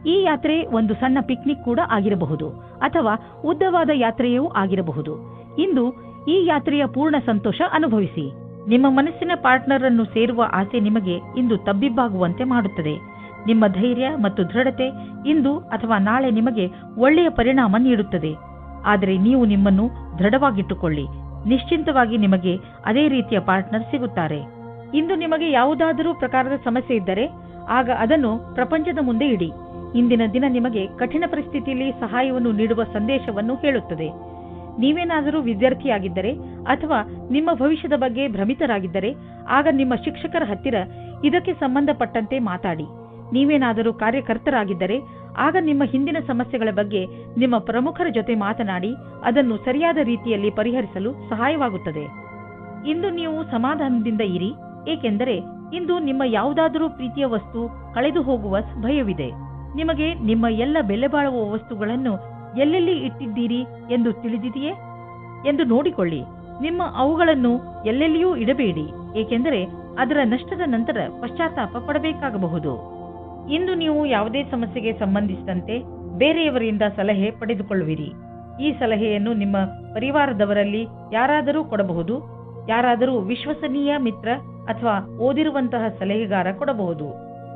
ಈ ಯಾತ್ರೆ ಒಂದು ಸಣ್ಣ ಪಿಕ್ನಿಕ್ ಕೂಡ ಆಗಿರಬಹುದು ಅಥವಾ ಉದ್ದವಾದ ಯಾತ್ರೆಯೂ ಆಗಿರಬಹುದು. ಇಂದು ಈ ಯಾತ್ರೆಯ ಪೂರ್ಣ ಸಂತೋಷ ಅನುಭವಿಸಿ. ನಿಮ್ಮ ಮನಸ್ಸಿನ ಪಾರ್ಟ್ನರ್ ಅನ್ನು ಸೇರುವ ಆಸೆ ನಿಮಗೆ ಇಂದು ತಬ್ಬಿಬ್ಬಾಗುವಂತೆ ಮಾಡುತ್ತದೆ. ನಿಮ್ಮ ಧೈರ್ಯ ಮತ್ತು ದೃಢತೆ ಇಂದು ಅಥವಾ ನಾಳೆ ನಿಮಗೆ ಒಳ್ಳೆಯ ಪರಿಣಾಮ ನೀಡುತ್ತದೆ. ಆದರೆ ನೀವು ನಿಮ್ಮನ್ನು ದೃಢವಾಗಿಟ್ಟುಕೊಳ್ಳಿ. ನಿಶ್ಚಿಂತವಾಗಿ ನಿಮಗೆ ಅದೇ ರೀತಿಯ ಪಾರ್ಟ್ನರ್ ಸಿಗುತ್ತಾರೆ. ಇಂದು ನಿಮಗೆ ಯಾವುದಾದರೂ ಪ್ರಕಾರದ ಸಮಸ್ಯೆ ಇದ್ದರೆ ಆಗ ಅದನ್ನು ಪ್ರಪಂಚದ ಮುಂದೆ ಇಡಿ. ಇಂದಿನ ದಿನ ನಿಮಗೆ ಕಠಿಣ ಪರಿಸ್ಥಿತಿಯಲ್ಲಿ ಸಹಾಯವನ್ನು ನೀಡುವ ಸಂದೇಶವನ್ನು ಹೇಳುತ್ತದೆ. ನೀವೇನಾದರೂ ವಿದ್ಯಾರ್ಥಿಯಾಗಿದ್ದರೆ ಅಥವಾ ನಿಮ್ಮ ಭವಿಷ್ಯದ ಬಗ್ಗೆ ಭ್ರಮಿತರಾಗಿದ್ದರೆ ಆಗ ನಿಮ್ಮ ಶಿಕ್ಷಕರ ಹತ್ತಿರ ಇದಕ್ಕೆ ಸಂಬಂಧಪಟ್ಟಂತೆ ಮಾತಾಡಿ. ನೀವೇನಾದರೂ ಕಾರ್ಯಕರ್ತರಾಗಿದ್ದರೆ ಆಗ ನಿಮ್ಮ ಹಿಂದಿನ ಸಮಸ್ಯೆಗಳ ಬಗ್ಗೆ ನಿಮ್ಮ ಪ್ರಮುಖರ ಜೊತೆ ಮಾತನಾಡಿ ಅದನ್ನು ಸರಿಯಾದ ರೀತಿಯಲ್ಲಿ ಪರಿಹರಿಸಲು ಸಹಾಯವಾಗುತ್ತದೆ. ಇಂದು ನೀವು ಸಮಾಧಾನದಿಂದ ಇರಿ, ಏಕೆಂದರೆ ಇಂದು ನಿಮ್ಮ ಯಾವುದಾದರೂ ಪ್ರೀತಿಯ ವಸ್ತು ಕಳೆದು ಹೋಗುವ ಭಯವಿದೆ. ನಿಮಗೆ ನಿಮ್ಮ ಎಲ್ಲ ಬೆಲೆಬಾಳುವ ವಸ್ತುಗಳನ್ನು ಎಲ್ಲೆಲ್ಲಿ ಇಟ್ಟಿದ್ದೀರಿ ಎಂದು ತಿಳಿದಿದೆಯೇ ಎಂದು ನೋಡಿಕೊಳ್ಳಿ. ನಿಮ್ಮ ಅವುಗಳನ್ನು ಎಲ್ಲೆಲ್ಲಿಯೂ ಇಡಬೇಡಿ, ಏಕೆಂದರೆ ಅದರ ನಷ್ಟದ ನಂತರ ಪಶ್ಚಾತ್ತಾಪ ಪಡಬೇಕಾಗಬಹುದು. ಇಂದು ನೀವು ಯಾವುದೇ ಸಮಸ್ಯೆಗೆ ಸಂಬಂಧಿಸಿದಂತೆ ಬೇರೆಯವರಿಂದ ಸಲಹೆ ಪಡೆದುಕೊಳ್ಳುವಿರಿ. ಈ ಸಲಹೆಯನ್ನು ನಿಮ್ಮ ಪರಿವಾರದವರಲ್ಲಿ ಯಾರಾದರೂ ಕೊಡಬಹುದು. ಯಾರಾದರೂ ವಿಶ್ವಸನೀಯ ಮಿತ್ರ ಅಥವಾ ಓದಿರುವಂತಹ ಸಲಹೆಗಾರ ಕೊಡಬಹುದು.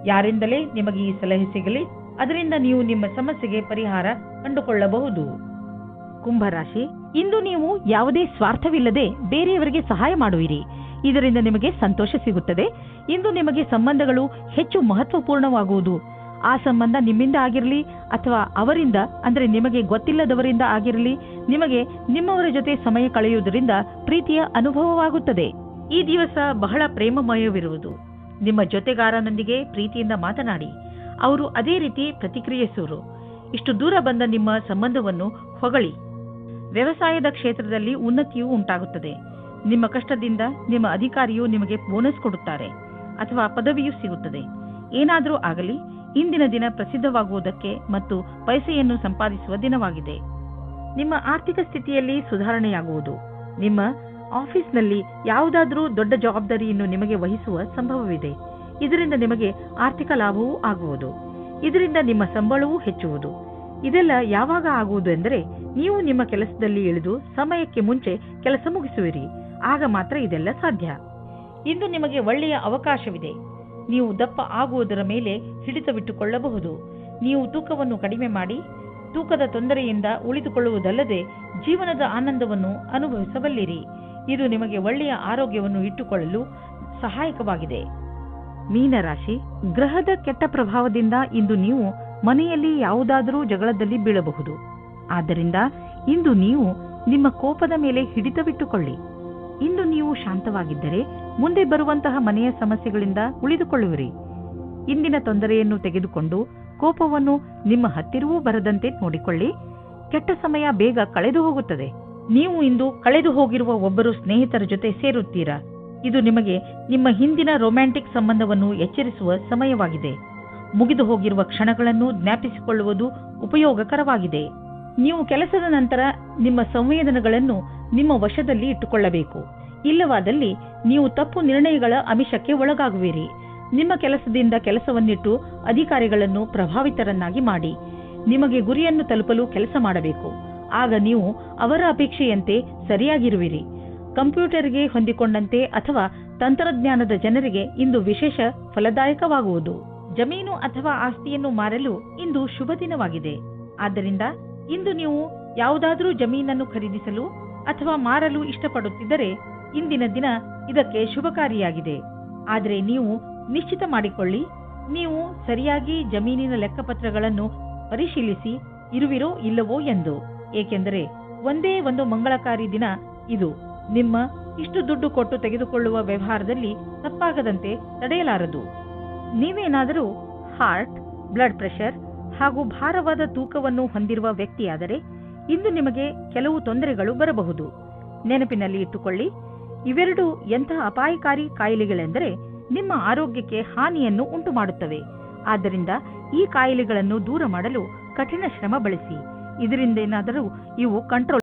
ಯಾರಿಂದಲೇ ನಿಮಗೆ ಈ ಸಲಹೆ ಸಿಗಲಿ, ಅದರಿಂದ ನೀವು ನಿಮ್ಮ ಸಮಸ್ಯೆಗೆ ಪರಿಹಾರ ಕಂಡುಕೊಳ್ಳಬಹುದು. ಕುಂಭರಾಶಿ, ಇಂದು ನೀವು ಯಾವುದೇ ಸ್ವಾರ್ಥವಿಲ್ಲದೆ ಬೇರೆಯವರಿಗೆ ಸಹಾಯ ಮಾಡುವಿರಿ. ಇದರಿಂದ ನಿಮಗೆ ಸಂತೋಷ ಸಿಗುತ್ತದೆ. ಇಂದು ನಿಮಗೆ ಸಂಬಂಧಗಳು ಹೆಚ್ಚು ಮಹತ್ವಪೂರ್ಣವಾಗುವುದು. ಆ ಸಂಬಂಧ ನಿಮ್ಮಿಂದ ಆಗಿರಲಿ ಅಥವಾ ಅವರಿಂದ, ಅಂದರೆ ನಿಮಗೆ ಗೊತ್ತಿಲ್ಲದವರಿಂದ ಆಗಿರಲಿ, ನಿಮಗೆ ನಿಮ್ಮವರ ಜೊತೆ ಸಮಯ ಕಳೆಯುವುದರಿಂದ ಪ್ರೀತಿಯ ಅನುಭವವಾಗುತ್ತದೆ. ಈ ದಿವಸ ಬಹಳ ಪ್ರೇಮಮಯವಿರುವುದು. ನಿಮ್ಮ ಜೊತೆಗಾರನೊಂದಿಗೆ ಪ್ರೀತಿಯಿಂದ ಮಾತನಾಡಿ. ಅವರು ಅದೇ ರೀತಿ ಪ್ರತಿಕ್ರಿಯಿಸುವರು. ಇಷ್ಟು ದೂರ ಬಂದ ನಿಮ್ಮ ಸಂಬಂಧವನ್ನು ಹೊಗಳಿ. ವ್ಯವಸಾಯದ ಕ್ಷೇತ್ರದಲ್ಲಿ ಉನ್ನತಿಯೂ ಉಂಟಾಗುತ್ತದೆ. ನಿಮ್ಮ ಕಷ್ಟದಿಂದ ನಿಮ್ಮ ಅಧಿಕಾರಿಯು ನಿಮಗೆ ಬೋನಸ್ ಕೊಡುತ್ತಾರೆ ಅಥವಾ ಪದವಿಯೂ ಸಿಗುತ್ತದೆ. ಏನಾದರೂ ಆಗಲಿ, ಇಂದಿನ ದಿನ ಪ್ರಸಿದ್ಧವಾಗುವುದಕ್ಕೆ ಮತ್ತು ಪೈಸೆಯನ್ನು ಸಂಪಾದಿಸುವ ದಿನವಾಗಿದೆ. ನಿಮ್ಮ ಆರ್ಥಿಕ ಸ್ಥಿತಿಯಲ್ಲಿ ಸುಧಾರಣೆಯಾಗುವುದು. ನಿಮ್ಮ ಆಫೀಸ್ನಲ್ಲಿ ಯಾವುದಾದರೂ ದೊಡ್ಡ ಜವಾಬ್ದಾರಿಯನ್ನು ನಿಮಗೆ ವಹಿಸುವ ಸಂಭವವಿದೆ. ಇದರಿಂದ ನಿಮಗೆ ಆರ್ಥಿಕ ಲಾಭವೂ ಆಗುವುದು. ಇದರಿಂದ ನಿಮ್ಮ ಸಂಬಳವೂ ಹೆಚ್ಚುವುದು. ಇದೆಲ್ಲ ಯಾವಾಗ ಆಗುವುದು ಎಂದರೆ ನೀವು ನಿಮ್ಮ ಕೆಲಸದಲ್ಲಿ ಇಳಿದು ಸಮಯಕ್ಕೆ ಮುಂಚೆ ಕೆಲಸ ಮುಗಿಸುವಿರಿ. ಆಗ ಮಾತ್ರ ಇದೆಲ್ಲ ಸಾಧ್ಯ. ಇಂದು ನಿಮಗೆ ಒಳ್ಳೆಯ ಅವಕಾಶವಿದೆ. ನೀವು ದಪ್ಪ ಆಗುವುದರ ಮೇಲೆ ಹಿಡಿತವಿಟ್ಟುಕೊಳ್ಳಬಹುದು. ನೀವು ತೂಕವನ್ನು ಕಡಿಮೆ ಮಾಡಿ ತೂಕದ ತೊಂದರೆಯಿಂದ ಉಳಿದುಕೊಳ್ಳುವುದಲ್ಲದೆ ಜೀವನದ ಆನಂದವನ್ನು ಅನುಭವಿಸಬಲ್ಲಿರಿ. ಇದು ನಿಮಗೆ ಒಳ್ಳೆಯ ಆರೋಗ್ಯವನ್ನು ಇಟ್ಟುಕೊಳ್ಳಲು ಸಹಾಯಕವಾಗಿದೆ. ಮೀನರಾಶಿ, ಗ್ರಹದ ಕೆಟ್ಟ ಪ್ರಭಾವದಿಂದ ಇಂದು ನೀವು ಮನೆಯಲ್ಲಿ ಯಾವುದಾದರೂ ಜಗಳದಲ್ಲಿ ಬೀಳಬಹುದು. ಆದ್ದರಿಂದ ಇಂದು ನೀವು ನಿಮ್ಮ ಕೋಪದ ಮೇಲೆ ಹಿಡಿತವಿಟ್ಟುಕೊಳ್ಳಿ. ಇಂದು ನೀವು ಶಾಂತವಾಗಿದ್ದರೆ ಮುಂದೆ ಬರುವಂತಹ ಮನೆಯ ಸಮಸ್ಯೆಗಳಿಂದ ಉಳಿದುಕೊಳ್ಳುವಿರಿ. ಇಂದಿನ ತೊಂದರೆಯನ್ನು ತೆಗೆದುಕೊಂಡು ಕೋಪವನ್ನು ನಿಮ್ಮ ಹತ್ತಿರವೂ ಬರದಂತೆ ನೋಡಿಕೊಳ್ಳಿ. ಕೆಟ್ಟ ಸಮಯ ಬೇಗ ಕಳೆದು ಹೋಗುತ್ತದೆ. ನೀವು ಇಂದು ಕಳೆದು ಹೋಗಿರುವ ಒಬ್ಬರು ಸ್ನೇಹಿತರ ಜೊತೆ ಸೇರುತ್ತೀರಾ. ಇದು ನಿಮಗೆ ನಿಮ್ಮ ಹಿಂದಿನ ರೊಮ್ಯಾಂಟಿಕ್ ಸಂಬಂಧವನ್ನು ಎಚ್ಚರಿಸುವ ಸಮಯವಾಗಿದೆ. ಮುಗಿದು ಹೋಗಿರುವ ಕ್ಷಣಗಳನ್ನು ಜ್ಞಾಪಿಸಿಕೊಳ್ಳುವುದು ಉಪಯೋಗಕರವಾಗಿದೆ. ನೀವು ಕೆಲಸದ ನಂತರ ನಿಮ್ಮ ಸಂವೇದನೆಗಳನ್ನು ನಿಮ್ಮ ವಶದಲ್ಲಿ ಇಟ್ಟುಕೊಳ್ಳಬೇಕು. ಇಲ್ಲವಾದಲ್ಲಿ ನೀವು ತಪ್ಪು ನಿರ್ಣಯಗಳ ಆಮಿಷಕ್ಕೆ ಒಳಗಾಗುವಿರಿ. ನಿಮ್ಮ ಕೆಲಸದಿಂದ ಕೆಲಸವನ್ನಿಟ್ಟು ಅಧಿಕಾರಿಗಳನ್ನು ಪ್ರಭಾವಿತರನ್ನಾಗಿ ಮಾಡಿ. ನಿಮಗೆ ಗುರಿಯನ್ನು ತಲುಪಲು ಕೆಲಸ ಮಾಡಬೇಕು. ಆಗ ನೀವು ಅವರ ಅಪೇಕ್ಷೆಯಂತೆ ಸರಿಯಾಗಿರುವಿರಿ. ಕಂಪ್ಯೂಟರ್ಗೆ ಹೊಂದಿಕೊಂಡಂತೆ ಅಥವಾ ತಂತ್ರಜ್ಞಾನದ ಜನರಿಗೆ ಇಂದು ವಿಶೇಷ ಫಲದಾಯಕವಾಗುವುದು. ಜಮೀನು ಅಥವಾ ಆಸ್ತಿಯನ್ನು ಮಾರಲು ಇಂದು ಶುಭ ದಿನವಾಗಿದೆ. ಆದ್ದರಿಂದ ಇಂದು ನೀವು ಯಾವುದಾದರೂ ಜಮೀನನ್ನು ಖರೀದಿಸಲು ಅಥವಾ ಮಾರಲು ಇಷ್ಟಪಡುತ್ತಿದ್ದರೆ ಇಂದಿನ ದಿನ ಇದಕ್ಕೆ ಶುಭಕಾರಿಯಾಗಿದೆ. ಆದರೆ ನೀವು ನಿಶ್ಚಿತ ಮಾಡಿಕೊಳ್ಳಿ, ನೀವು ಸರಿಯಾಗಿ ಜಮೀನಿನ ಲೆಕ್ಕಪತ್ರಗಳನ್ನು ಪರಿಶೀಲಿಸಿ ಇರುವಿರೋ ಇಲ್ಲವೋ ಎಂದು. ಏಕೆಂದರೆ ಒಂದೇ ಒಂದು ಮಂಗಳಕಾರಿ ದಿನ ಇದು. ನಿಮ್ಮ ಇಷ್ಟು ದುಡ್ಡು ಕೊಟ್ಟು ತೆಗೆದುಕೊಳ್ಳುವ ವ್ಯವಹಾರದಲ್ಲಿ ತಪ್ಪಾಗದಂತೆ ತಡೆಯಲಾರದು. ನೀವೇನಾದರೂ ಹಾರ್ಟ್, ಬ್ಲಡ್ ಪ್ರೆಷರ್ ಹಾಗೂ ಭಾರವಾದ ತೂಕವನ್ನು ಹೊಂದಿರುವ ವ್ಯಕ್ತಿಯಾದರೆ ಇಂದು ನಿಮಗೆ ಕೆಲವು ತೊಂದರೆಗಳು ಬರಬಹುದು. ನೆನಪಿನಲ್ಲಿ ಇಟ್ಟುಕೊಳ್ಳಿ, ಇವೆರಡು ಎಂತಹ ಅಪಾಯಕಾರಿ ಕಾಯಿಲೆಗಳೆಂದರೆ ನಿಮ್ಮ ಆರೋಗ್ಯಕ್ಕೆ ಹಾನಿಯನ್ನು ಉಂಟು ಮಾಡುತ್ತವೆ. ಆದ್ದರಿಂದ ಈ ಕಾಯಿಲೆಗಳನ್ನು ದೂರ ಮಾಡಲು ಕಠಿಣ ಶ್ರಮ ಬಳಸಿ. ಇದರಿಂದೇನಾದರೂ ಇವು ಕಂಟ್ರೋಲ್